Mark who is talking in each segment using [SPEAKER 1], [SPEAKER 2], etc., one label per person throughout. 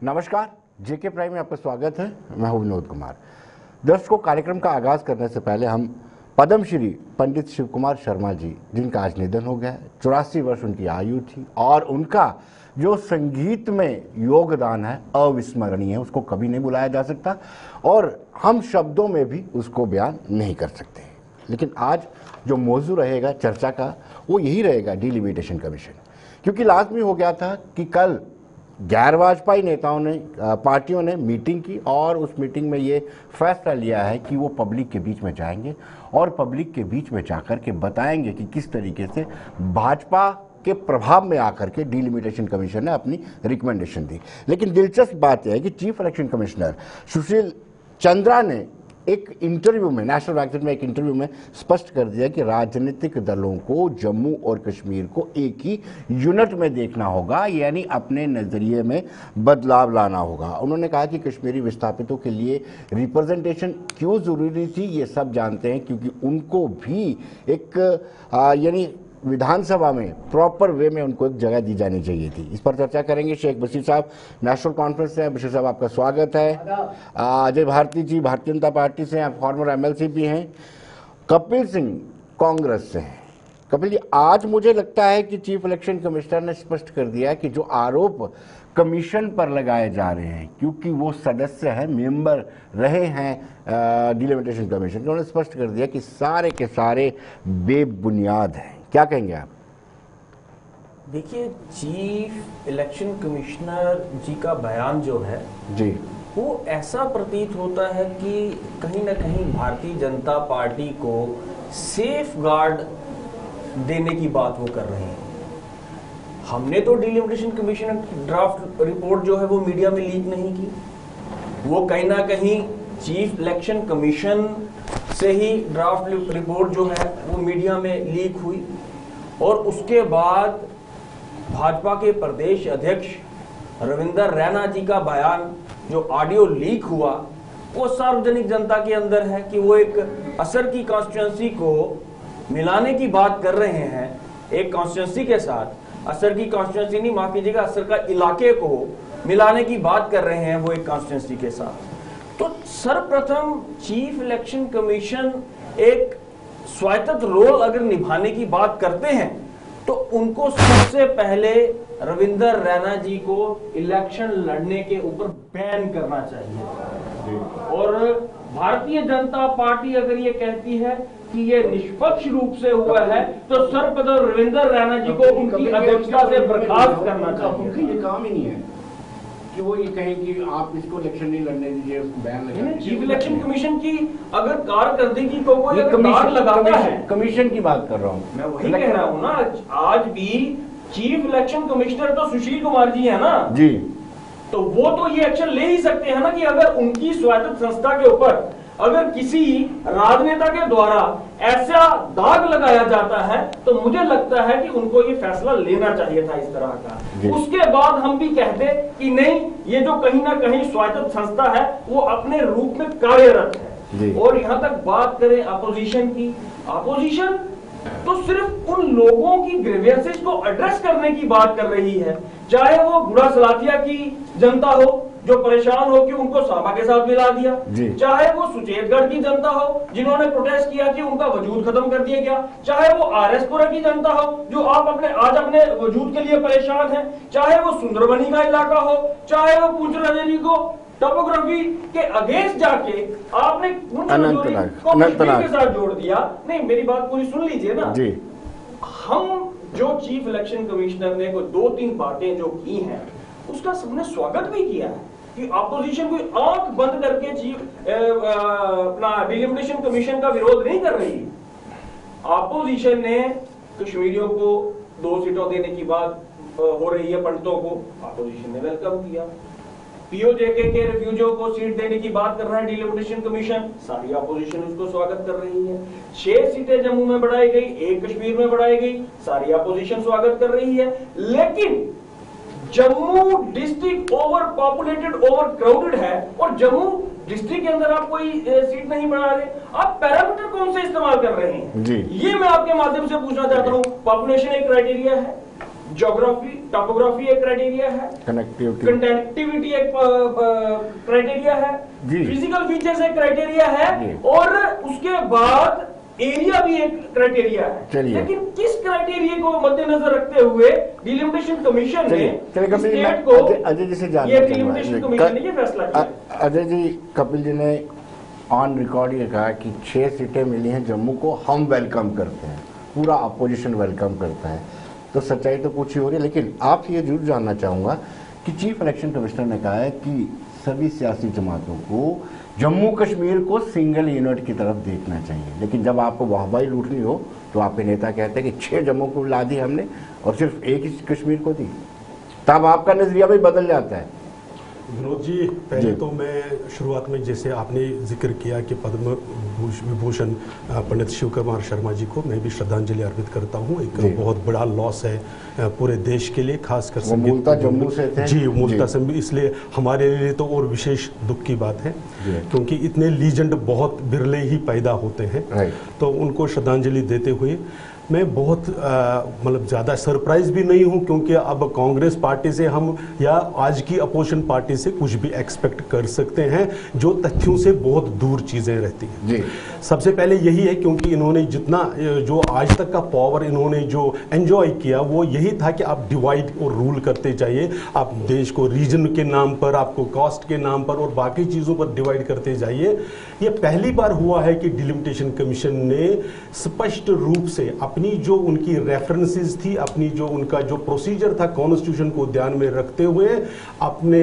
[SPEAKER 1] नमस्कार, जेके प्राइम में आपका स्वागत है। मैं हूं विनोद कुमार। दर्शकों, कार्यक्रम का आगाज करने से पहले हम पद्मश्री पंडित शिव कुमार शर्मा जी, जिनका आज निधन हो गया है, 84 वर्ष उनकी आयु थी और उनका जो संगीत में योगदान है अविस्मरणीय है, उसको कभी नहीं भुलाया जा सकता और हम शब्दों में भी उसको बयान नहीं कर सकते। लेकिन आज जो मौजू रहेगा चर्चा का वो यही रहेगा, डिलिमिटेशन कमीशन, क्योंकि लाजमी हो गया था कि कल गैर भाजपाई नेताओं ने, पार्टियों ने मीटिंग की और उस मीटिंग में ये फैसला लिया है कि वो पब्लिक के बीच में जाएंगे और पब्लिक के बीच में जाकर के बताएंगे कि किस तरीके से भाजपा के प्रभाव में आकर के डिलिमिटेशन कमीशन ने अपनी रिकमेंडेशन दी। लेकिन दिलचस्प बात यह है कि chief election commissioner Sushil Chandra ने एक इंटरव्यू में, नेशनल मैगजीन में एक इंटरव्यू में स्पष्ट कर दिया कि राजनीतिक दलों को जम्मू और कश्मीर को एक ही यूनिट में देखना होगा, यानी अपने नज़रिए में बदलाव लाना होगा। उन्होंने कहा कि कश्मीरी विस्थापितों के लिए रिप्रेजेंटेशन क्यों ज़रूरी थी ये सब जानते हैं, क्योंकि उनको भी एक यानी विधानसभा में प्रॉपर वे में उनको एक जगह दी जानी चाहिए थी। इस पर चर्चा करेंगे। शेख बशीर साहब नेशनल कॉन्फ्रेंस से, बशीर साहब आपका स्वागत है। अजय भारती जी भारतीय जनता पार्टी से हैं, फॉर्मर एमएलसी भी हैं। कपिल सिंह कांग्रेस से हैं। कपिल जी, आज मुझे लगता है कि चीफ इलेक्शन कमिश्नर ने स्पष्ट कर दिया कि जो आरोप कमीशन पर लगाए जा रहे हैं, क्योंकि वो सदस्य हैं, मेंबर रहे हैं डिलिमिटेशन कमीशन, उन्होंने स्पष्ट कर दिया कि सारे के सारे बेबुनियाद हैं। क्या कहेंगे आप?
[SPEAKER 2] देखिए, चीफ इलेक्शन कमिश्नर जी का बयान जो है
[SPEAKER 1] जी,
[SPEAKER 2] वो ऐसा प्रतीत होता है कि कहीं ना कहीं भारतीय जनता पार्टी को सेफ गार्ड देने की बात वो कर रहे हैं। हमने तो डिलिमिटेशन कमीशन ड्राफ्ट रिपोर्ट जो है वो मीडिया में लीक नहीं की, वो कहीं ना कहीं चीफ इलेक्शन कमीशन से ही ड्राफ्ट रिपोर्ट जो है वो मीडिया में लीक हुई और उसके बाद भाजपा के प्रदेश अध्यक्ष रविंदर रैना जी का बयान जो ऑडियो लीक हुआ वो सार्वजनिक जनता के अंदर है कि वो एक असर की कॉन्स्टिट्यूंसी को मिलाने की बात कर रहे हैं। एक कॉन्स्टिट्यूंसी के साथ असर की कॉन्स्टिट्यूंसी नहीं, माफ कीजिएगा, असर का इलाके को मिलाने की बात कर रहे हैं वो एक कॉन्स्टिट्यूंसी के साथ। तो सर्वप्रथम चीफ इलेक्शन कमीशन एक स्वायत्त रोल अगर निभाने की बात करते हैं तो उनको सबसे पहले रविंदर रैना जी को इलेक्शन लड़ने के ऊपर बैन करना चाहिए। और भारतीय जनता पार्टी अगर ये कहती है कि ये निष्पक्ष रूप से हुआ है तो सर्वप्रथम रविंदर रैना जी को उनकी अध्यक्षता से बर्खास्त करना चाहिए।
[SPEAKER 1] ये काम ही नहीं है कि वो ये कहें कि आप इसको इलेक्शन नहीं लड़ने दीजिए, उसको बैन लगा।
[SPEAKER 2] चीफ इलेक्शन कमीशन की अगर कारकर्दगी को कोई अगर लगाता है,
[SPEAKER 1] कमीशन की बात कर रहा हूँ
[SPEAKER 2] मैं वही कह रहा हूँ ना, आज भी चीफ इलेक्शन कमिश्नर तो सुशील कुमार जी है ना
[SPEAKER 1] जी,
[SPEAKER 2] तो वो तो ये एक्शन ले ही सकते हैं ना कि अगर उनकी स्वायत्त संस्था के ऊपर अगर किसी राजनेता के द्वारा ऐसा दाग लगाया जाता है तो मुझे लगता है कि उनको ये फैसला लेना चाहिए था इस तरह का। उसके बाद हम भी कहते कि नहीं, ये जो कहीं ना कहीं स्वायत्त संस्था है वो अपने रूप में कार्यरत है। और यहां तक बात करें अपोजिशन की, अपोजिशन तो सिर्फ उन लोगों की ग्रीवेंसेस को एड्रेस करने की बात कर रही है, चाहे वो बुढ़ा सलातिया की जनता हो जो परेशान हो कि उनको सामा के साथ मिला दिया, चाहे वो सुचेतगढ़ की जनता हो जिन्होंने प्रोटेस्ट किया कि उनका वजूद खत्म कर दिया गया, चाहे वो आरएसपुरा की जनता हो जो आप आज अपने वजूद के लिए परेशान है, चाहे वो सुंदरबनी का इलाका हो, चाहे वो पूंछ राजौरी को टोपोग्राफी के अगेंस्ट जाके आपने अनंतनाग के साथ जोड़ दिया। नहीं, मेरी बात पूरी सुन लीजिए ना जी। हम जो चीफ इलेक्शन कमिश्नर ने कोई 2-3 बातें जो की हैं उसका सबने स्वागत भी किया है कि अपोजिशन कोई आंख बंद करके चीफ अपना डिलिमिटेशन कमीशन का विरोध नहीं कर रही। अपोजिशन ने कश्मीरियों को 2 सीटों देने की बात हो रही है, पंडितों को, अपोजिशन ने वेलकम किया। पीओजेके के रिफ्यूजियों को सीट देने की बात कर रहा है डिलिमिटेशन कमीशन, सारी अपोजिशन उसको स्वागत कर रही है। 6 सीटें जम्मू में बढ़ाई गई, 1 कश्मीर में बढ़ाई गई, सारी अपोजिशन स्वागत कर रही है। लेकिन Jammu district over populated, over crowded है और जम्मू डिस्ट्रिक्ट के अंदर आप कोई सीट नहीं बढ़ा रहे, आप पैरामीटर कौन से इस्तेमाल कर रहे हैं जी? ये मैं आपके माध्यम से पूछना चाहता हूं। पॉपुलेशन एक क्राइटेरिया है, ज्योग्राफी टोपोग्राफी एक क्राइटेरिया है, कनेक्टिविटी एक क्राइटेरिया है, फिजिकल फीचर्स एक क्राइटेरिया है, और उसके बाद एरिया भी एक क्राइटेरिया है। लेकिन किस क्राइटेरिया को मद्देनजर रखते हुए डिलिमिटेशन कमीशन ने स्टेट को
[SPEAKER 1] अजय जी से
[SPEAKER 2] ये डिलिमिटेशन कमीशन ने ये फैसला किया?
[SPEAKER 1] अजय जी, कपिल जी ने ऑन रिकॉर्ड ये कहा कि 6 सीटें मिली हैं जम्मू को, हम वेलकम करते हैं, पूरा अपोजिशन वेलकम करता है। तो सच्चाई तो कुछ ही हो रही है, लेकिन आपसे ये जरूर जानना चाहूँगा कि चीफ इलेक्शन कमिश्नर ने कहा है कि सभी सियासी जमातों को जम्मू कश्मीर को सिंगल यूनिट की तरफ देखना चाहिए, लेकिन जब आपको वाहवाही लूटनी हो तो आपके नेता कहते हैं कि 6 जम्मू को ला दी हमने और सिर्फ एक ही कश्मीर को दी, तब आपका नजरिया भी बदल जाता है।
[SPEAKER 3] विनोद जी, पहले तो मैं शुरुआत में जैसे आपने जिक्र किया कि पद्म विभूषण पंडित शिव कुमार शर्मा जी को मैं भी श्रद्धांजलि अर्पित करता हूँ। एक बहुत बड़ा लॉस है पूरे देश के लिए, खासकर
[SPEAKER 1] मूलतः जम्मू से थे।
[SPEAKER 3] जी, मूलतः से, इसलिए हमारे लिए तो और विशेष दुख की बात है क्योंकि इतने लीजेंड बहुत बिरले ही पैदा होते हैं। तो उनको श्रद्धांजलि देते हुए मैं बहुत मतलब ज़्यादा सरप्राइज भी नहीं हूं क्योंकि अब कांग्रेस पार्टी से हम या आज की अपोजिशन पार्टी से कुछ भी एक्सपेक्ट कर सकते हैं जो तथ्यों से बहुत दूर चीज़ें रहती हैं। जी। सबसे पहले यही है क्योंकि इन्होंने जितना जो आज तक का पावर इन्होंने जो एंजॉय किया वो यही था कि आप डिवाइड और रूल करते जाइए, आप देश को रीजन के नाम पर, आपको कास्ट के नाम पर और बाकी चीज़ों पर डिवाइड करते जाइए। ये पहली बार हुआ है कि डिलिमिटेशन कमीशन ने स्पष्ट रूप से अपनी जो उनकी रेफरेंसेस थी, अपनी जो उनका जो प्रोसीजर था कॉन्स्टिट्यूशन को ध्यान में रखते हुए अपने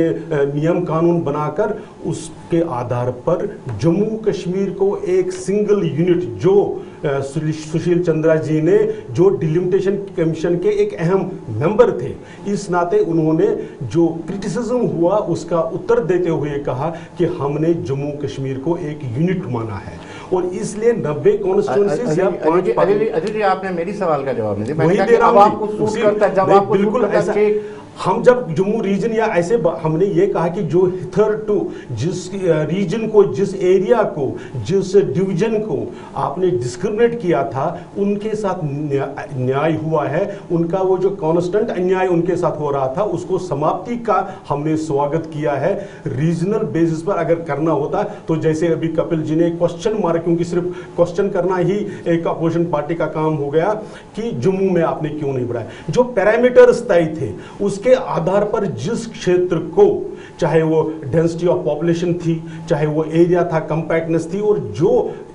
[SPEAKER 3] नियम कानून बनाकर उसके आधार पर जम्मू कश्मीर को एक सिंगल यूनिट जो सुशील चंद्रा जी ने जो डिलिमिटेशन कमीशन के एक अहम मेंबर थे, इस नाते उन्होंने जो क्रिटिसिज्म हुआ उसका उत्तर देते हुए कहा कि हमने जम्मू कश्मीर को एक यूनिट माना है और इसलिए 90 कॉन्स्टिट्यूंसीज या 5
[SPEAKER 1] अजय जी, आपने मेरी सवाल का जवाब नहीं दिया।
[SPEAKER 3] वही दे रहा हूं,
[SPEAKER 1] आपको सूट करता है, जब आपको
[SPEAKER 3] बिल्कुल ऐसा हम जब जम्मू रीजन या ऐसे हमने ये कहा कि जो हिथर टू जिस रीजन को, जिस एरिया को, जिस डिवीजन को आपने डिस्क्रिमिनेट किया था उनके साथ न्याय हुआ है, उनका वो जो कांस्टेंट अन्याय उनके साथ हो रहा था उसको समाप्ति का हमने स्वागत किया है। रीजनल बेसिस पर अगर करना होता तो जैसे अभी कपिल जी ने क्वेश्चन मारा, क्योंकि सिर्फ क्वेश्चन करना ही एक अपोजिशन पार्टी का काम हो गया कि जम्मू में आपने क्यों नहीं बढ़ाया। जो पैरामीटर्स तय थे उसके आधार पर जिस क्षेत्र को, चाहे वो डेंसिटी ऑफ पॉपुलेशन थी, चाहे वो एरिया था, कंपैक्टनेस थी, और जो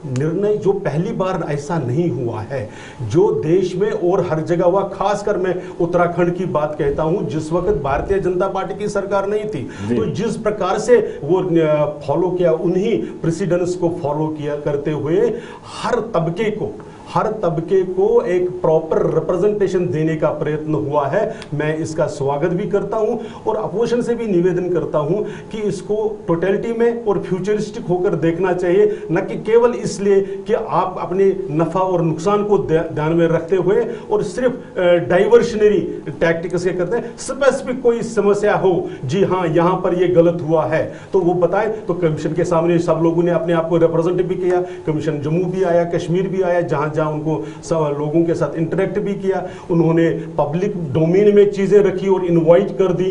[SPEAKER 3] निर्णय जो पहली बार ऐसा नहीं हुआ है जो देश में और हर जगह हुआ, खासकर मैं उत्तराखंड की बात कहता हूं जिस वक्त भारतीय जनता पार्टी की सरकार नहीं थी, तो जिस प्रकार से वो फॉलो किया उन्हीं प्रेसिडेंट्स को फॉलो किया करते हुए हर तबके को एक प्रॉपर रिप्रेजेंटेशन देने का प्रयत्न हुआ है। मैं इसका स्वागत भी करता हूं और अपोजिशन से भी निवेदन करता हूं कि इसको टोटलिटी में और फ्यूचरिस्टिक होकर देखना चाहिए, न कि केवल इसलिए कि आप अपने नफा और नुकसान को ध्यान में रखते हुए और सिर्फ डाइवर्शनरी टैक्टिक्स के करते हैं। स्पेसिफिक कोई समस्या हो, जी हाँ यहां पर यह गलत हुआ है तो वो बताएं, तो कमीशन के सामने सब लोगों ने अपने आप को रिप्रेजेंट भी किया। कमीशन जम्मू भी आया, कश्मीर भी आया, जहां उनको सब लोगों के साथ इंटरेक्ट भी किया, उन्होंने पब्लिक डोमेन में चीजें रखी और इनवाइट कर दी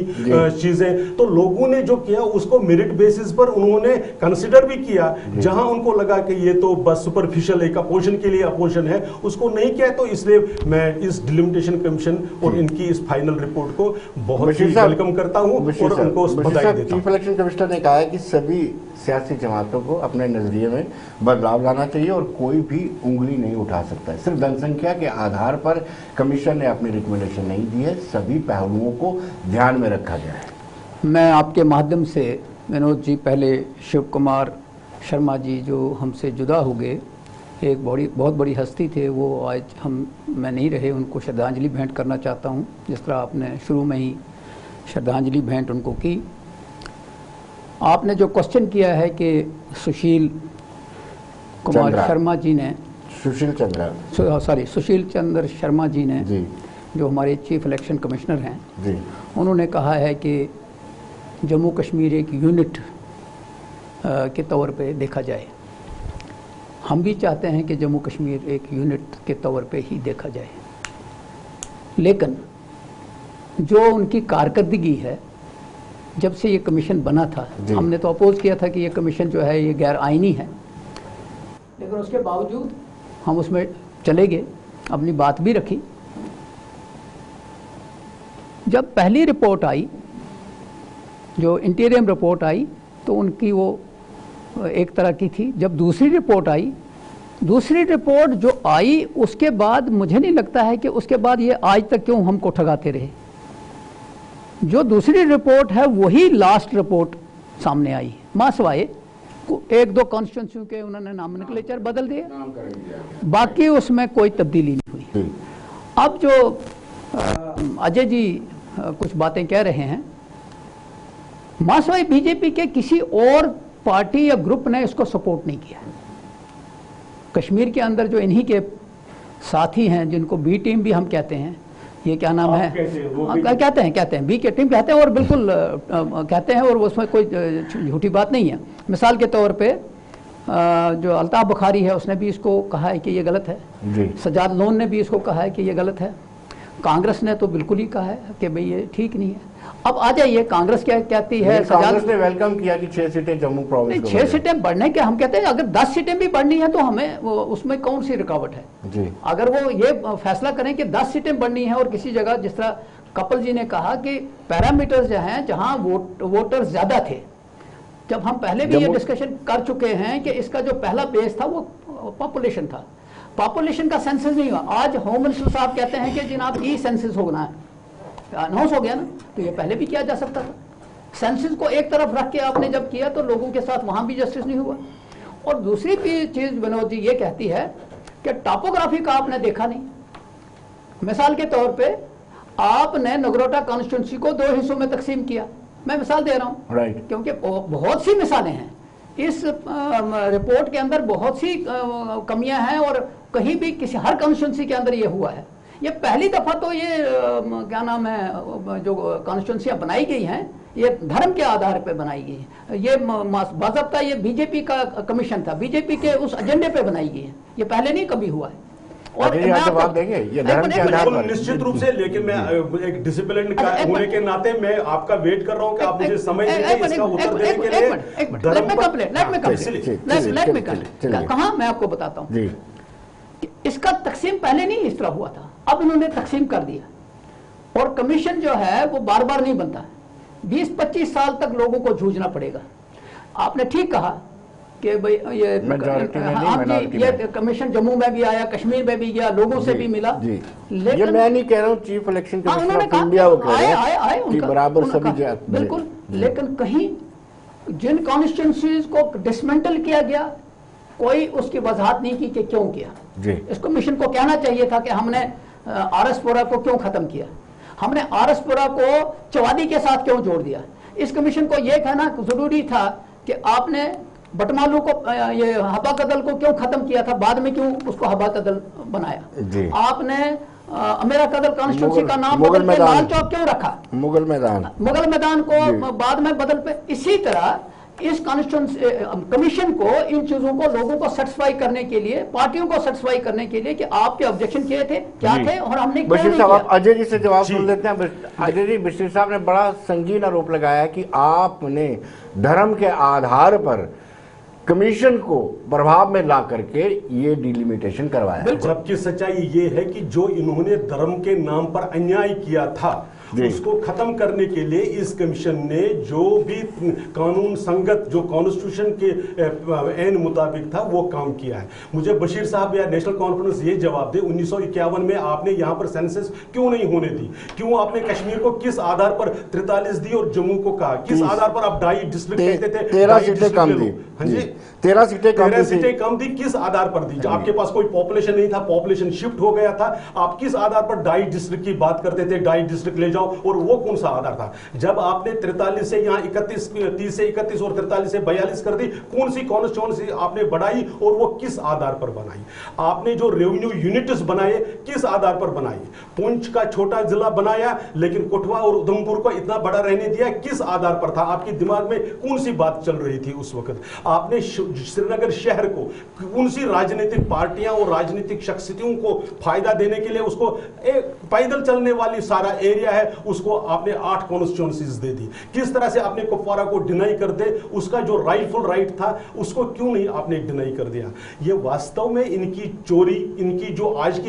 [SPEAKER 3] चीजें, तो लोगों ने जो किया उसको मेरिट बेसिस पर उन्होंने कंसिडर भी किया। जहां उनको लगा कि ये तो बस सुपरफिशियल एक अपोजिशन के लिए अपोजिशन है, उसको नहीं किया। तो इसलिए मैं इस डिलिमिटेशन कमीशन और इनकी इस फाइनल रिपोर्ट को बहुत ही वेलकम करता हूं और उनको बधाई देता हूं।
[SPEAKER 1] चीफ इलेक्शन कमिश्नर ने कहा है कि सभी सियासी जमातों को अपने नजरिए में बदलाव लाना चाहिए और कोई भी उंगली नहीं उठा सकता है। सिर्फ जनसंख्या के आधार पर कमीशन ने अपनी रिकमेंडेशन नहीं दी है, सभी पहलुओं को ध्यान में रखा गया है।
[SPEAKER 4] मैं आपके माध्यम से विनोद जी, पहले शिव कुमार शर्मा जी जो हमसे जुदा हो गए, एक बहुत बड़ी हस्ती थे, वो आज मैं नहीं रहे, उनको श्रद्धांजलि भेंट करना चाहता हूँ जिस तरह आपने शुरू में ही श्रद्धांजलि भेंट उनको की। आपने जो क्वेश्चन किया है कि सुशील कुमार शर्मा जी ने, सुशील चंद्र शर्मा जी ने जी, जो हमारे चीफ इलेक्शन कमिश्नर हैं जी, उन्होंने कहा है कि जम्मू कश्मीर एक यूनिट के तौर पे देखा जाए। हम भी चाहते हैं कि जम्मू कश्मीर एक यूनिट के तौर पे ही देखा जाए, लेकिन जो उनकी कारकर्दगी है जब से ये कमीशन बना था, हमने तो अपोज किया था कि ये कमीशन जो है ये गैर आईनी है, लेकिन उसके बावजूद हम उसमें चले गए, अपनी बात भी रखी। जब पहली रिपोर्ट आई, जो इंटीरियम रिपोर्ट आई, तो उनकी वो एक तरह की थी। जब दूसरी रिपोर्ट आई, दूसरी रिपोर्ट जो आई उसके बाद मुझे नहीं लगता है कि उसके बाद ये आज तक क्यों हमको ठगाते रहे। जो दूसरी रिपोर्ट है वही लास्ट रिपोर्ट सामने आई, मासवाए एक दो कॉन्स्टिट्यूंसी के उन्होंने नॉमेनक्लेचर बदल दिए, बाकी उसमें कोई तब्दीली नहीं हुई। अब जो अजय जी कुछ बातें कह रहे हैं, मासवाई बीजेपी के किसी और पार्टी या ग्रुप ने इसको सपोर्ट नहीं किया। कश्मीर के अंदर जो इन्हीं के साथी हैं, जिनको बी टीम भी हम कहते हैं, ये क्या नाम है, कहते हैं बी के टीम कहते हैं, और बिल्कुल कहते हैं, और उसमें कोई झूठी बात नहीं है। मिसाल के तौर पे जो अल्ताफ बुखारी है उसने भी इसको कहा है कि ये गलत है, सजाद लोन ने भी इसको कहा है कि ये गलत है, कांग्रेस ने तो बिल्कुल ही कहा है कि भाई ये ठीक नहीं है। अब आ जाइए, कांग्रेस क्या कहती है,
[SPEAKER 1] कांग्रेस ने वेलकम किया कि 6 सीटें जम्मू प्रोविंस को,
[SPEAKER 4] 6 सीटें बढ़ने के हम कहते हैं अगर 10 सीटें भी बढ़नी है तो हमें उसमें कौन सी रुकावट है
[SPEAKER 1] जी।
[SPEAKER 4] अगर वो ये फैसला करें कि 10 सीटें बढ़नी है, और किसी जगह जिस तरह कपिल जी ने कहा कि पैरामीटर्स जो हैं जहां वोटर्स ज्यादा थे, जब हम पहले भी ये डिस्कशन कर चुके हैं कि इसका जो पहला बेस था वो पॉपुलेशन था, पॉपुलेशन का सेंसस नहीं हुआ। आज होम मिनिस्टर साहब कहते हैं कि जनाब ई सेंसस होना है, अनाउंस हो गया ना, तो ये पहले भी किया जा सकता था। सेंसस को एक तरफ रख के आपने जब किया तो लोगों के साथ वहां भी जस्टिस नहीं हुआ। और दूसरी चीज विनोद जी ये कहती है कि टॉपोग्राफी का आपने देखा नहीं। मिसाल के तौर पे आपने नगरोटा कॉन्स्टिट्यूंसी को 2 हिस्सों में तकसीम किया, मैं मिसाल दे रहा हूं,
[SPEAKER 1] राइट,
[SPEAKER 4] क्योंकि बहुत सी मिसालें हैं इस रिपोर्ट के अंदर, बहुत सी कमियां हैं, और कहीं भी किसी हर कॉन्स्टिट्यूंसी के अंदर ये हुआ है। ये पहली दफा तो ये क्या नाम है, जो कॉन्स्टिट्यूंसियां बनाई गई हैं ये धर्म के आधार पे बनाई गई है। ये बाज़ाब्ता ये बीजेपी का कमीशन था, बीजेपी के उस एजेंडे पे बनाई गई है, ये पहले नहीं कभी हुआ है। और
[SPEAKER 1] जवाब देंगे ये धर्म के आधार पर
[SPEAKER 3] निश्चित रूप से, लेकिन मैं एक डिसिप्लिन का होने के नाते मैं आपका वेट कर रहा हूं कि आप मुझे समय देंगे इसका उत्तर देने के लिए।
[SPEAKER 4] कहां मैं आपको बताता हूं, इसका तकसीम पहले नहीं इस तरह हुआ था, अब इन्होंने तकसीम कर दिया, और कमीशन जो है वो बार बार नहीं बनता है, 20-25 साल तक लोगों को जूझना पड़ेगा। आपने ठीक कहा कि भाई ये कमीशन जम्मू में भी आया, कश्मीर में भी गया, लोगों से भी मिला,
[SPEAKER 1] लेकिन ये मैं नहीं कह रहा हूँ, chief election commissioner of India वो कह रहे हैं कि बराबर सभी
[SPEAKER 4] बिल्कुल, लेकिन कहीं जिन कॉन्स्टिट्यूंसीज को डिसमेंटल किया गया कोई उसकी वजाहत नहीं की कि क्यों किया। इस कमीशन को कहना चाहिए था कि हमने आरएसपुरा को क्यों खत्म किया, हमने आरएसपुरा को चवादी के साथ क्यों जोड़ दिया। इस कमीशन को यह कहना जरूरी था कि आपने बटमालू को ये हबा कदल को क्यों खत्म किया था, बाद में क्यों उसको हबा कदल बनाया। आपने अमेरा कदल कॉन्स्टिट्यूंसी का नाम बदल के लाल चौक क्यों रखा, मुगल मैदान को बाद में बदल पे। इसी तरह इस कमीशन को इन चीजों को लोगों को सेटिस्फाई करने के लिए, पार्टियों को सेटिस्फाई करने के लिए कि आपके ऑब्जेक्शन किए थे क्या थे और हमने क्यों नहीं किया।
[SPEAKER 1] अजय जी से जवाब सुन लेते हैं। अजय जी, बशीर साहब ने बड़ा संगीन आरोप लगाया कि आपने धर्म के आधार पर कमीशन को प्रभाव में ला करके ये डिलिमिटेशन करवाया,
[SPEAKER 3] जबकि सच्चाई ये है कि जो इन्होंने धर्म के नाम पर अन्याय किया था उसको खत्म करने के लिए इस कमीशन ने जो भी कानून संगत, जो कॉन्स्टिट्यूशन के एन मुताबिक था वो काम किया है। मुझे बशीर साहब या नेशनल कॉन्फ्रेंस ये जवाब दे, 1951 में आपने यहाँ पर सेंसस क्यों नहीं होने दी, क्यों आपने कश्मीर को किस आधार पर 43 दी और जम्मू को कहा, किस आधार पर आप 2.5 डिस्ट्रिक्ट कहते थे,
[SPEAKER 1] 13 सीटें कम दी।
[SPEAKER 3] हाँ जी,
[SPEAKER 1] 13 सीटें
[SPEAKER 3] कम दी, किस आधार पर दी? आपके पास कोई पॉपुलेशन नहीं था, पॉपुलेशन शिफ्ट हो गया था, आप किस आधार पर 2.5 डिस्ट्रिक्ट की बात करते थे, 2.5 डिस्ट्रिक्ट ले जाओ, और वो कौन सा आधार था? जब आपने 43 से यहाँ 31, 30 से 31 और 43 से 42 कर दी, कौन सी कॉन्स्टिट्यूंसी आपने बढ़ाई और वो किस आधार पर बनाई? आपने जो रेवेन्यू यूनिट्स बनाए किस आधार पर बनाई? पुंछ का छोटा जिला बनाया लेकिन कठुआ और उधमपुर को इतना बड़ा रहने दिया, किस आधार पर था? आपके दिमाग में कौन सी बात चल रही थी उस वक्त? आपने श्रीनगर शहर को कौन सी राजनीतिक पार्टियां और राजनीतिक शख्सियतों को फायदा देने के लिए उसको एक पैदल चलने वाली सारा एरिया है उसको आपने 8 कॉन्स्टिट्यूंसीज दे दी। किस तरह से आपने कुपवारा को डिनाई कर दे, उसका जो राइटफुल राइट था उसको क्यों नहीं आपने डिनाई कर दिया। ये वास्तव में इनकी चोरी, इनकी जो आज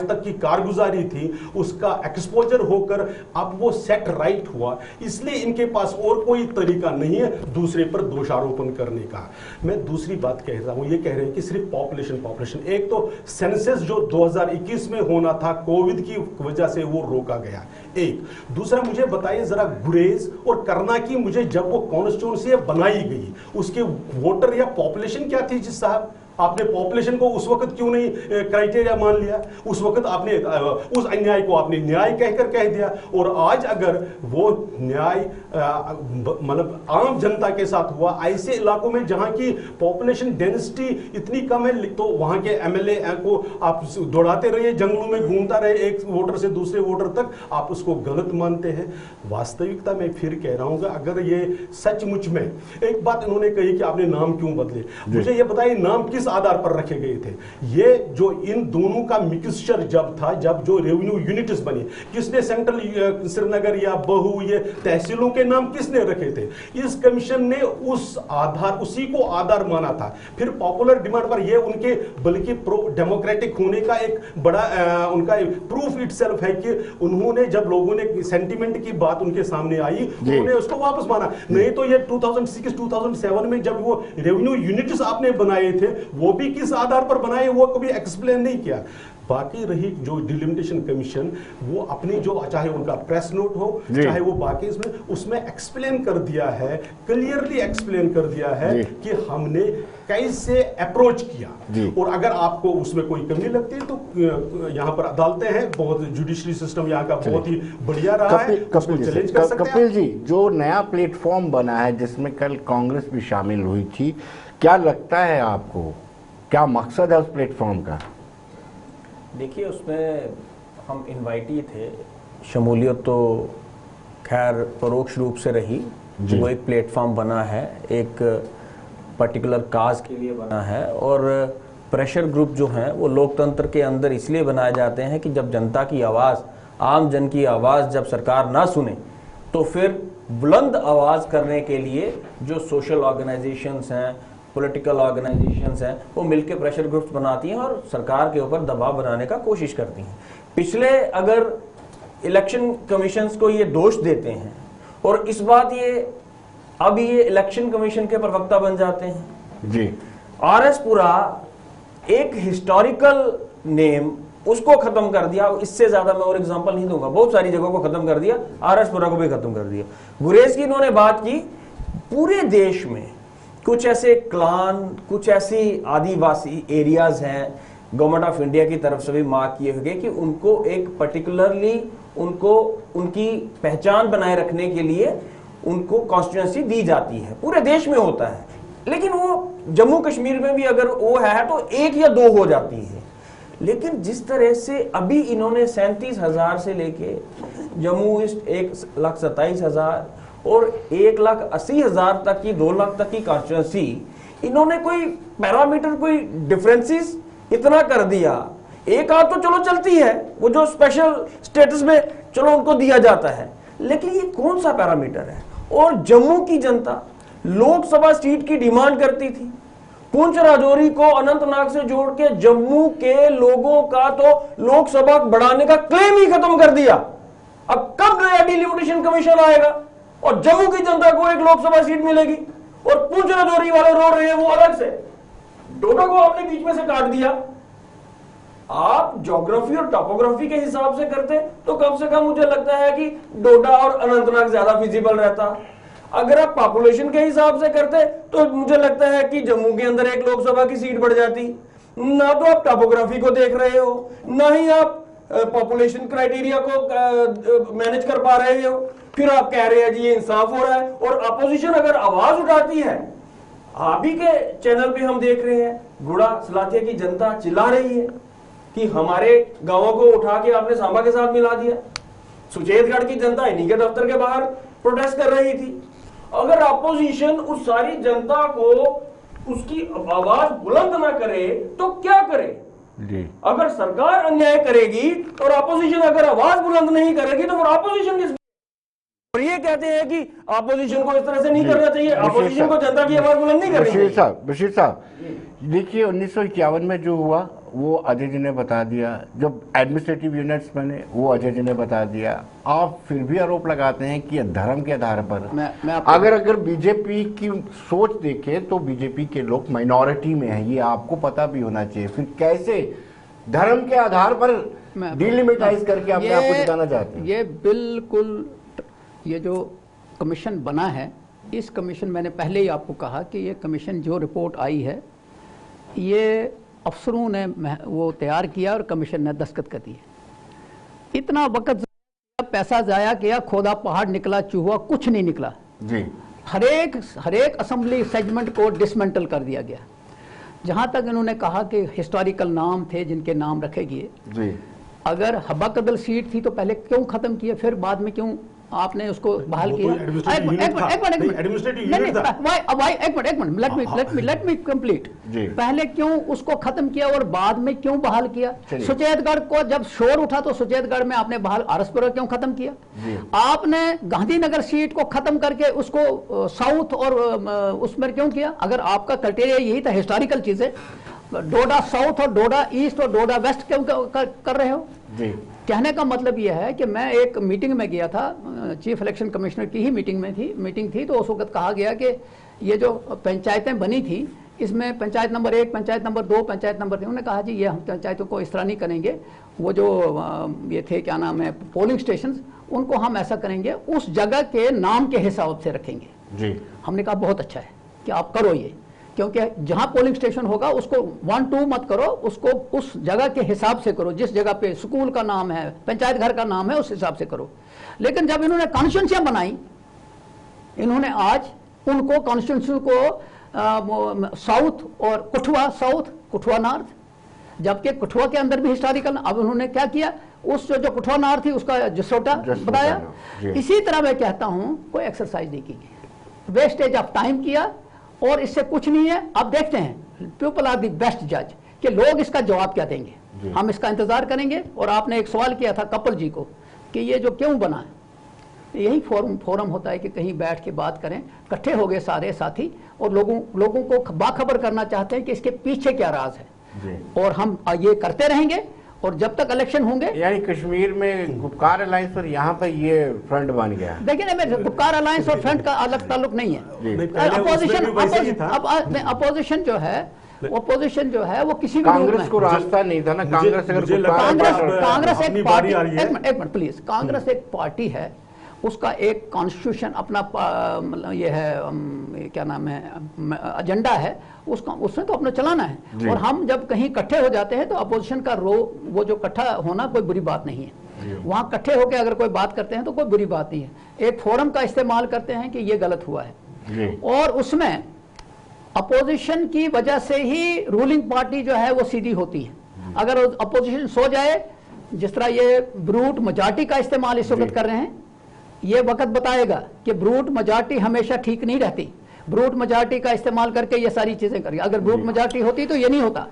[SPEAKER 3] तक की कारगुजारी थी उसका एक्सपोजर होकर अब वो सेट राइट हुआ, इसलिए इनके पास और कोई तरीका नहीं है दूसरे पर दोषारोपण करने का। मैं दूसरी बात कह रहा हूं, ये कह रहे हैं कि सिर्फ पॉपुलेशन, एक तो सेंसस जो 2021 में होना था कोविड की वजह से वो रोका गया। एक दूसरा, मुझे बताइए जरा, गुरेज और करना की मुझे जब वो कॉन्स्टिट्यूंसी बनाई गई उसके वोटर या पॉपुलेशन क्या थी? जिस साहब आपने पॉपुलेशन को उस वक्त क्यों नहीं क्राइटेरिया मान लिया? उस वक्त आपने उस अन्याय को आपने न्याय कहकर कह दिया। और आज अगर वो न्याय मतलब आम जनता के साथ हुआ, ऐसे इलाकों में जहां की पॉपुलेशन डेंसिटी इतनी कम है, तो वहां के एमएलए को आप दौड़ाते रहिए, जंगलों में घूमता रहे एक वोटर से दूसरे वोटर तक, आप उसको गलत मानते हैं। वास्तविकता में फिर कह रहा हूं, अगर ये सचमुच में, एक बात इन्होंने कही कि आपने नाम क्यों बदले, मुझे ये बताइए नाम किस आधार पर रखे गए थे? ये जो इन दोनों का मिक्सचर जब था, जब जो रेवेन्यू यूनिट्स बनी, किसने सेंट्रल श्रीनगर या बहू ये तहसीलों के नाम किसने रखे थे? इस कमीशन ने उसी को आधार माना था। फिर पॉपुलर डिमांड पर ये उनके बल्कि प्रो डेमोक्रेटिक होने का एक बड़ा उनका प्रूफ इटसेल्फ है कि उन्होंने जब लोगों ने सेंटिमेंट की बात उनके सामने आई उन्होंने उसको वापस माना। नहीं तो ये 2006-2007 में जब वो रेवेन्यू यूनिट्स आपने बनाए थे वो भी किस आधार पर बनाए वो कभी एक्सप्लेन नहीं किया। बाकी रही जो डिलिमिटेशन कमीशन, वो अपनी जो चाहे उनका प्रेस नोट हो चाहे वो बाकी उसमें एक्सप्लेन कर दिया है, क्लियरली एक्सप्लेन कर दिया है कि हमने कैसे अप्रोच किया। और अगर आपको उसमें कोई कमी लगती है तो यहाँ पर अदालतें हैं, बहुत जुडिशरी सिस्टम यहाँ का बहुत ही बढ़िया रहा है, चैलेंज कर सकते हैं।
[SPEAKER 1] कपिल जी, जो नया प्लेटफॉर्म बना है जिसमें कल कांग्रेस भी शामिल हुई थी, क्या लगता है आपको, क्या मकसद है उस प्लेटफॉर्म का?
[SPEAKER 5] देखिए, उसमें हम इनवाइटी थे, शमूलियत तो खैर परोक्ष रूप से रही। वो एक प्लेटफॉर्म बना है, एक पर्टिकुलर काज के लिए बना है, और प्रेशर ग्रुप जो हैं वो लोकतंत्र के अंदर इसलिए बनाए जाते हैं कि जब जनता की आवाज़, आम जन की आवाज़ जब सरकार ना सुने तो फिर बुलंद आवाज़ करने के लिए जो सोशल ऑर्गेनाइजेशंस हैं, पॉलिटिकल ऑर्गेनाइजेशंस हैं, वो मिलकर प्रेशर ग्रुप्स बनाती हैं और सरकार के ऊपर दबाव बनाने का कोशिश करती हैं। पिछले अगर इलेक्शन कमीशंस को ये दोष देते हैं और इस बात अब ये इलेक्शन कमीशन के प्रवक्ता बन जाते हैं जी। आरएस पुरा एक हिस्टोरिकल नेम, उसको खत्म कर दिया। इससे ज्यादा मैं और एग्जांपल नहीं दूंगा, बहुत सारी जगहों को खत्म कर दिया, आरएस पुरा को भी खत्म कर दिया। गुरेज की इन्होंने बात की, पूरे देश में कुछ ऐसे क्लान, कुछ ऐसी आदिवासी एरियाज हैं, गवर्नमेंट ऑफ इंडिया की तरफ से भी मार्क किए हुए कि उनको एक पर्टिकुलरली उनको उनकी पहचान बनाए रखने के लिए उनको कॉन्स्टिट्यूएंसी दी जाती है, पूरे देश में होता है। लेकिन वो जम्मू कश्मीर में भी अगर वो है तो 1 या 2 हो जाती है। लेकिन जिस तरह से अभी इन्होंने 37,000 से लेके जम्मू ईस्ट 1,27,000 और 1,80,000 तक की, 2 लाख तक की कॉन्स्टिट्यूएंसी, इन्होंने कोई पैरामीटर, कोई डिफरेंसेस इतना कर दिया। एक आध तो चलो चलती है, वो जो स्पेशल स्टेटस में चलो उनको दिया जाता है, लेकिन ये कौन सा पैरामीटर है? और जम्मू की जनता लोकसभा सीट की डिमांड करती थी, पुंछ राजौरी को अनंतनाग से जोड़ के जम्मू के लोगों का तो लोकसभा बढ़ाने का क्लेम ही खत्म कर दिया। अब कब नया डिलिमिटेशन कमीशन आएगा और जम्मू की जनता को एक लोकसभा सीट मिलेगी? और पुंछ राजौरी वाले रो रहे हैं वो अलग से, डोडा को आपने बीच में से काट दिया। आप ज्योग्राफी और टोपोग्राफी के हिसाब से करते तो कम से कम मुझे लगता है कि डोडा और अनंतनाग ज्यादा फिजिबल रहता। अगर आप पॉपुलेशन के हिसाब से करते तो मुझे लगता है कि जम्मू के अंदर एक लोकसभा की सीट बढ़ जाती। ना तो आप टोपोग्राफी को देख रहे हो, ना ही आप पॉपुलेशन क्राइटेरिया को मैनेज कर पा रहे हो, फिर आप कह रहे हैं जी ये इंसाफ हो रहा है। और अपोजिशन अगर आवाज उठाती है, आप ही के चैनल पे हम देख रहे हैं, गुड़ा सलाथिया की जनता चिल्ला रही है कि हमारे गांवों को उठा के आपने सांबा के साथ मिला दिया। सुचेतगढ़ की जनता इन्हीं के दफ्तर के बाहर प्रोटेस्ट कर रही थी। अगर अपोजिशन उस सारी जनता को उसकी आवाज बुलंद ना करे तो क्या करे?
[SPEAKER 1] जी।
[SPEAKER 2] अगर सरकार अन्याय करेगी और अपोजिशन अगर आवाज बुलंद नहीं करेगी तो फिर अपोजिशन किस, और ये कहते हैं कि अपोजिशन को इस तरह से नहीं करना चाहिए, अपोजिशन को जनता की आवाज बुलंद नहीं करनी चाहिए।
[SPEAKER 1] बशीर साहब देखिए 1951 में जो हुआ वो अजय जी ने बता दिया, जब एडमिनिस्ट्रेटिव यूनिट्स बने वो अजय जी ने बता दिया। आप फिर भी आरोप लगाते हैं कि धर्म के आधार पर अगर बीजेपी की सोच देखें तो बीजेपी के लोग माइनॉरिटी में हैं, ये आपको पता भी होना चाहिए। फिर कैसे धर्म के आधार पर डिलिमिटाइज करके अपने आप को जिताना चाहते हैं?
[SPEAKER 4] ये बिल्कुल, ये जो कमीशन बना है, इस कमीशन, मैंने पहले ही आपको कहा कि ये कमीशन जो रिपोर्ट आई है ये अफसरों ने वो तैयार किया और कमीशन ने दस्तखत कर दिए। इतना वक्त, पैसा जाया किया, खोदा पहाड़ निकला चूहा, कुछ नहीं निकला
[SPEAKER 1] जी।
[SPEAKER 4] हरेक असेंबली सेगमेंट को डिसमेंटल कर दिया गया। जहां तक इन्होंने कहा कि हिस्टोरिकल नाम थे जिनके नाम रखे गए जी, अगर हब्बा कदल सीट थी तो पहले क्यों खत्म किया, फिर बाद में क्यों आपने उसको बहाल किया? Let me complete. पहले क्यों उसको खत्म किया और बाद में क्यों बहाल किया? सुचेतगढ़ को जब शोर उठा तो सुचेतगढ़ में आपने बहाल, आरएसपुरा क्यों खत्म किया? आपने गांधीनगर सीट को खत्म करके उसको साउथ और उसमें क्यों किया? अगर आपका क्राइटेरिया यही था, हिस्टोरिकल चीजें, डोडा साउथ और डोडा ईस्ट और डोडा वेस्ट क्यों कर रहे हो जी? कहने का मतलब यह है कि मैं एक मीटिंग में गया था, चीफ इलेक्शन कमिश्नर की ही मीटिंग थी, तो उस वक्त कहा गया कि ये जो पंचायतें बनी थी इसमें panchayat number 1, panchayat number 2, panchayat number 3, उन्होंने कहा जी ये हम पंचायतों को इस तरह नहीं करेंगे, वो जो ये थे क्या नाम है पोलिंग स्टेशन, उनको हम ऐसा करेंगे उस जगह के नाम के हिसाब से रखेंगे जी। हमने कहा बहुत अच्छा है कि आप करो ये, क्योंकि जहां पोलिंग स्टेशन होगा उसको 1-2 मत करो, उसको उस जगह के हिसाब से करो, जिस जगह पे स्कूल का नाम है, पंचायत घर का नाम है, उस हिसाब से करो। लेकिन जब इन्होंने कॉन्स्टिट्यूंसियां बनाई, इन्होंने आज उनको कॉन्स्टिट्यूंसी को साउथ और कुठवा साउथ, कुठवा नॉर्थ, जबकि कुठवा के अंदर भी हिस्टोरिकल, अब उन्होंने क्या किया, उस जो कुठवा नॉर्थ थी उसका जसोटा बताया। इसी तरह मैं कहता हूं कोई एक्सरसाइज नहीं की गई, वेस्टेज ऑफ टाइम किया और इससे कुछ नहीं है। अब देखते हैं, पीपल आर द बेस्ट जज कि लोग इसका जवाब क्या देंगे, हम इसका इंतजार करेंगे। और आपने एक सवाल किया था कपिल जी को कि ये जो क्यों बना है, यही फोरम होता है कि कहीं बैठ के बात करें, इकट्ठे हो गए सारे साथी और लोगों को बाखबर करना चाहते हैं कि इसके पीछे क्या राज है, और हम ये करते रहेंगे और जब तक इलेक्शन होंगे।
[SPEAKER 1] यानी कश्मीर में गुपकार अलायंस और यहाँ पर ये फ्रंट बन गया।
[SPEAKER 4] देखिए ना, गुपकार अलायंस और फ्रंट का अलग ताल्लुक नहीं है। अपोजिशन जो है वो किसी
[SPEAKER 1] कांग्रेस को रास्ता नहीं था ना, कांग्रेस
[SPEAKER 4] एक पार्टी, एक मिनट प्लीज, कांग्रेस एक पार्टी है, उसका एक कॉन्स्टिट्यूशन अपना मतलब ये है क्या नाम है एजेंडा है, उसका उसमें तो अपना चलाना है। और हम जब कहीं इकट्ठे हो जाते हैं तो अपोजिशन का वो जो इकट्ठा होना कोई बुरी बात नहीं है, वहां इकट्ठे होकर अगर कोई बात करते हैं तो कोई बुरी बात नहीं है। एक फोरम का इस्तेमाल करते हैं कि ये गलत हुआ है और उसमें अपोजिशन की वजह से ही रूलिंग पार्टी जो है वो सीधी होती है। अगर अपोजिशन सो जाए, जिस तरह ये ब्रूट मेजॉरिटी का इस्तेमाल इस वक्त कर रहे हैं, ये वक्त बताएगा कि ब्रूट मेजॉरिटी हमेशा ठीक नहीं रहती। ब्रूट मेजॉरिटी का इस्तेमाल करके ये सारी चीजें करेगी। अगर ब्रूट मेजॉरिटी होती तो ये नहीं होता।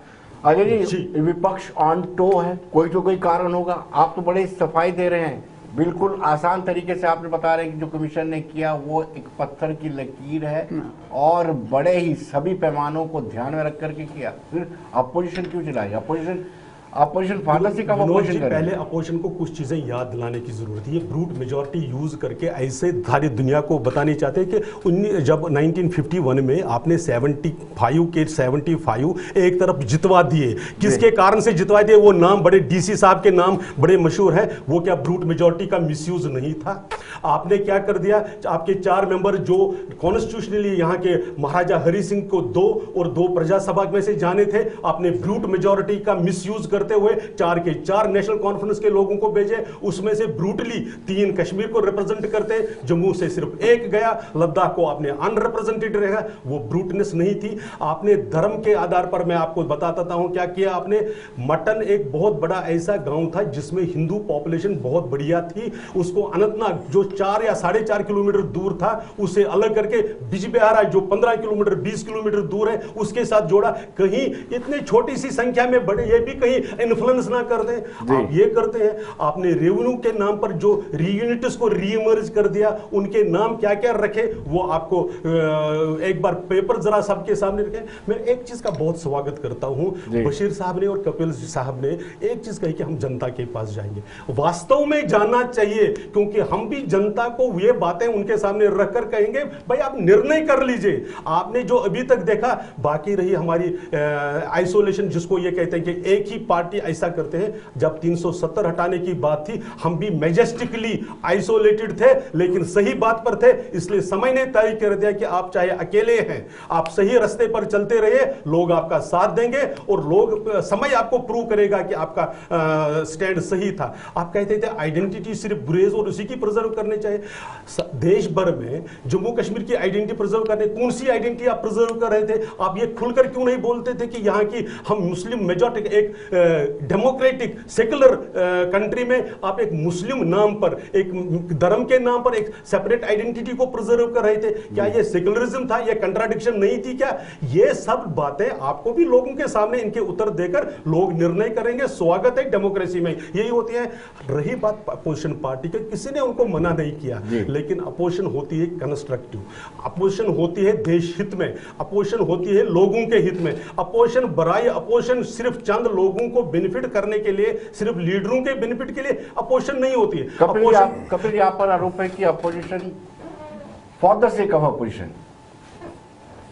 [SPEAKER 1] अजय जी, विपक्ष ऑन टो है, कोई तो कोई कारण होगा। आप तो बड़े सफाई दे रहे हैं, बिल्कुल आसान तरीके से आपने बता रहे हैं कि जो कमीशन ने किया वो एक पत्थर की लकीर है और बड़े ही सभी पैमानों को ध्यान में रख करके किया। फिर अपोजिशन क्यों चलाई? अपोजिशन फार्मेसी का अपोजिशन करे।
[SPEAKER 3] पहले अपोजिशन को कुछ चीजें याद दिलाने की जरूरत है। ये ब्रूट मेजॉरिटी यूज करके ऐसे सारी दुनिया को बतानी चाहते हैं कि जब 1951 में आपने 75 के 75 एक तरफ जितवा दिए, किसके कारण से जितवा दिए? वो नाम बड़े डीसी साहब के नाम बड़े मशहूर है। वो क्या ब्रूट मेजॉरिटी का मिसयूज नहीं था? आपने क्या कर दिया, आपके 4 मेंबर जो कॉन्स्टिट्यूशनली यहाँ के महाराजा हरि सिंह को 2 और 2 प्रजा सभा में से जाने थे, आपने ब्रूट मेजॉरिटी का मिसयूज करते हुए 4 के 4 नेशनल कॉन्फ्रेंस के लोगों को भेजे, उसमें से ब्रूटली 3 कश्मीर को रिप्रेजेंट करते, जम्मू से सिर्फ 1 गया, लद्दाख को आपने अनरिप्रेजेंटेड रहा। वो ब्रूटनेस नहीं थी। आपने धर्म के आधार पर, मैं आपको बताता हूं क्या किया आपने। मटन एक बहुत बड़ा ऐसा गांव था जिसमें हिंदू पॉपुलेशन बहुत बढ़िया थी, उसको अनंतनाग जो 4 या 4.5 किलोमीटर दूर था उसे अलग करके बिजबिहारा जो 15 किलोमीटर 20 किलोमीटर दूर है उसके साथ जोड़ा। कहीं इतनी छोटी सी संख्या में बड़े ये भी कहीं इन्फ्लुएंस ना कर दें, आप ये करते हैं। आपने रेवेन्यू के नाम पर जो रीयूनिट्स को रीइमर्ज कर दिया, उनके नाम क्या क्या रखे वो आपको एक बार पेपर जरा सबके सामने रखे। मैं एक चीज का बहुत स्वागत करता हूं, बशीर साहब ने और कपिल साहब ने एक चीज कही कि हम जनता के पास जाएंगे। वास्तव में जाना चाहिए, क्योंकि हम भी जनता को ये बातें उनके सामने रखकर कहेंगे भाई आप निर्णय कर लीजिए। आपने जो अभी तक देखा, बाकी रही हमारी आइसोलेशन जिसको ये कहते हैं कि एक ही पार्टी ऐसा करते हैं। जब 370 हटाने की बात थी हम भी मैजेस्टिकली आइसोलेटेड थे, लेकिन सही बात पर थे, इसलिए समय ने तय कर दिया कि आप चाहे अकेले हैं, आप सही रास्ते पर चलते रहिए, लोग आपका साथ देंगे और लोग समय आपको प्रूव करेगा कि आपका स्टैंड सही था। आप कहते थे आइडेंटिटी सिर्फ गुरेज और उसी की प्रिजर्व करने चाहिए। देश भर में जम्मू कश्मीर की आइडेंटिटी प्रिजर्व करने, कौन सी आइडेंटिटी आप प्रिजर्व कर रहे थे? आप ये खुलकर क्यों नहीं बोलते थे कि यहाँ की हम मुस्लिम मेजॉरिटी, एक डेमोक्रेटिक सेकुलर कंट्री में आप एक मुस्लिम नाम पर, एक धर्म के नाम पर एक सेपरेट आइडेंटिटी को प्रिजर्व कर रहे थे? क्या ये सेकुलरिज्म था? ये कंट्राडिक्शन नहीं थी क्या? ये सब बातें आपको भी लोगों के सामने इनके उत्तर देकर लोग निर्णय करेंगे। स्वागत है डेमोक्रेसी में, यही होती है। रही बात अपोजिशन पार्टी के, किसी ने उनको मना नहीं किया, लेकिन अपोजिशन होती है कंस्ट्रक्टिव, अपोजिशन होती है देश हित में, अपोजिशन होती है लोगों के हित में। अपोजिशन बराई, अपोजिशन सिर्फ चंद लोगों को बेनिफिट करने के लिए, सिर्फ लीडरों के बेनिफिट के लिए अपोजिशन नहीं होती है।
[SPEAKER 1] कपिल जी, आप पर आरोप है कि opposition for the sake of opposition,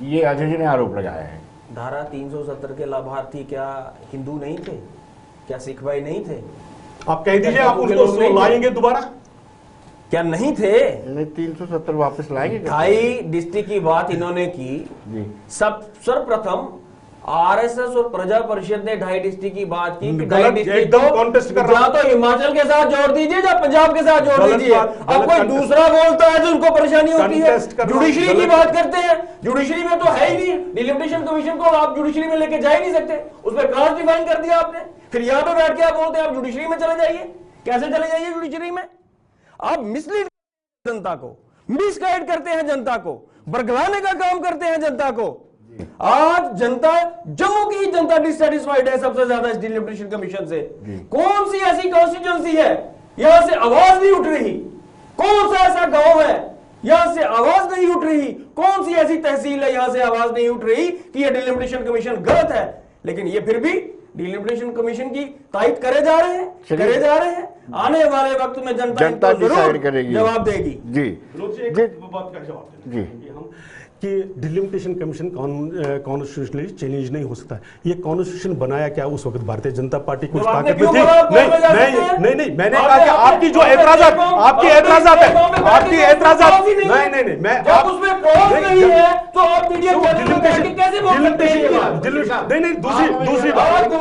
[SPEAKER 1] ये अजय जी ने आरोप लगाया है।
[SPEAKER 5] धारा 370 के लाभार्थी क्या हिंदू नहीं थे? क्या सिख भाई नहीं थे?
[SPEAKER 3] आप कह दीजिए, आप उसको लाएंगे दोबारा?
[SPEAKER 5] क्या नहीं थे?
[SPEAKER 1] नहीं, 370 वापस लाएंगे।
[SPEAKER 5] 2.5 डिस्ट्रिक्ट की बात इन्होंने की। सर्वप्रथम आरएसएस और प्रजा परिषद ने 2.5 डिस्ट्रिक्ट की बात की। 2.5 डिस्ट्रिक्ट या तो हिमाचल के साथ जोड़ दीजिए या पंजाब के साथ जोड़ दीजिए। अब कोई दूसरा बोलता है तो उनको परेशानी होती है। जुडिशरी की बात करते हैं, जुडिशरी में तो है ही नहीं डिलिमिटेशन कमीशन को, आप जुडिशरी में लेके जा ही नहीं सकते। उसमें कास्ट डिफाइन कर दिया आपने, फिर यहां पे बैठ के आप बोलते हैं आप जुडिशरी में चले जाइए। कैसे चले जाइए जुडिशरी में? आप मिसलीड जनता को, मिसगाइड करते हैं जनता को, बरगलाने का काम करते हैं जनता को। आज जनता, जम्मू की जनता डिससेटिस्फाइड है सबसे ज्यादा इस डिलिमिटेशन कमीशन से। कौन सी ऐसी कॉन्स्टिट्यूंसी है यहां से आवाज नहीं उठ रही? कौन सा ऐसा गांव है यहां से आवाज नहीं उठ रही? कौन सी ऐसी तहसील है यहां से आवाज नहीं उठ रही कि यह डिलिमिटेशन कमीशन गलत है? लेकिन ये फिर भी डिलिमिटेशन कमीशन की तारीफ करे जा रहे हैं, करे जा रहे हैं। आने वाले वक्त में जनता
[SPEAKER 1] डिसाइड करेगी,
[SPEAKER 3] जवाब देगी।
[SPEAKER 1] जी
[SPEAKER 3] बात का जवाब देना जी हम कि डिलिमिटेशन कमीशन कॉन्स्टिट्यूशनली चेंज नहीं हो सकता। ये कॉन्स्टिट्यूशन बनाया क्या उस वक्त भारतीय जनता पार्टी कुछ ताकत में थी? नहीं, मैंने कहा कि आपकी जो एतराजात, आपकी एतराजात है, आपकी एतराजात, नहीं, मैं
[SPEAKER 2] जब उसमें क्लॉज नहीं है तो आप मीडिया कैसे बोल सकते हैं?
[SPEAKER 3] नहीं, दूसरी बात,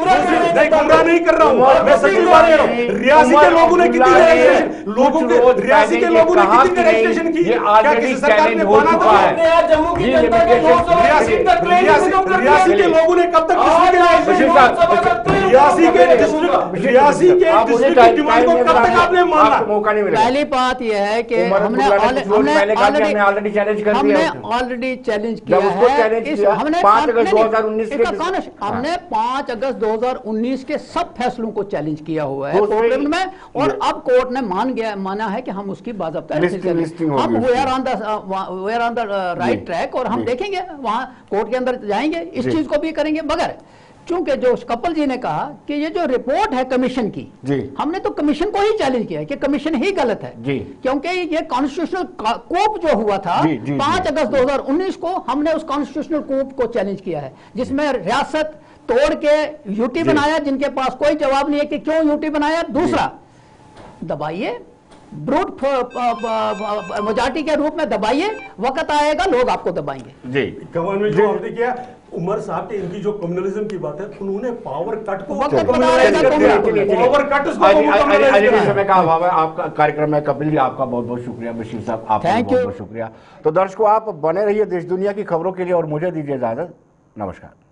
[SPEAKER 3] नहीं, गुमराह नहीं कर रहा हूं, मैं सच्ची बात कर रहा हूं। रियासी के लोगों ने कितनी रजिस्ट्रेशन, लोगों के रियासी के लोगों ने कितनी रजिस्ट्रेशन की? क्या किसी सरकार ने माना था? रियासी के लोगों ने कब तक रियासी के डिस्ट्रिक्ट की डिमांड को कब तक आपने माना?
[SPEAKER 1] मौका नहीं मिला।
[SPEAKER 4] पहली बात यह है कि हमने ऑलरेडी चैलेंज किया है। हमने
[SPEAKER 1] 5 अगस्त 2019
[SPEAKER 4] हमने 5 अगस्त 2019 के सब फैसलों को चैलेंज किया हुआ है कोर्ट में, और अब कोर्ट ने माना है कि हम उसकी बाज़ाब्ता हम we are on the right track, और हम देखेंगे वहां कोर्ट के अंदर जाएंगे, इस चीज को भी करेंगे। मगर चूंकि जो कपिल जी ने कहा कि ये जो रिपोर्ट है कमीशन की, हमने तो कमीशन को ही चैलेंज किया है कि कमीशन ही गलत है, क्योंकि ये कॉन्स्टिट्यूशनल कूप जो हुआ था 5 अगस्त 2019 को, हमने उस कॉन्स्टिट्यूशनल कूप को चैलेंज किया है, जिसमें रियासत तोड़ के यूटी बनाया, जिनके पास कोई जवाब नहीं है कि क्यों यूटी बनाया। दूसरा, दबाइए, ब्रूट मेजॉरिटी के रूप में दबाइए, वक्त आएगा लोग आपको दबाएंगे।
[SPEAKER 3] गवर्नमेंट जो आपने किया उमर साहब के इनकी जो कम्युनलिज्म की बात है, उन्होंने पावर कट को
[SPEAKER 4] वक्त बता रहेगा तो
[SPEAKER 3] पावर कट
[SPEAKER 1] समय का अभाव है। आपका कार्यक्रम है कपिल जी, आपका बहुत बहुत शुक्रिया। बशीर साहब आपका
[SPEAKER 4] Thank
[SPEAKER 1] बहुत
[SPEAKER 4] you.
[SPEAKER 1] बहुत शुक्रिया। तो दर्शकों, आप बने रहिए देश दुनिया की खबरों के लिए और मुझे दीजिए इजाजत। नमस्कार।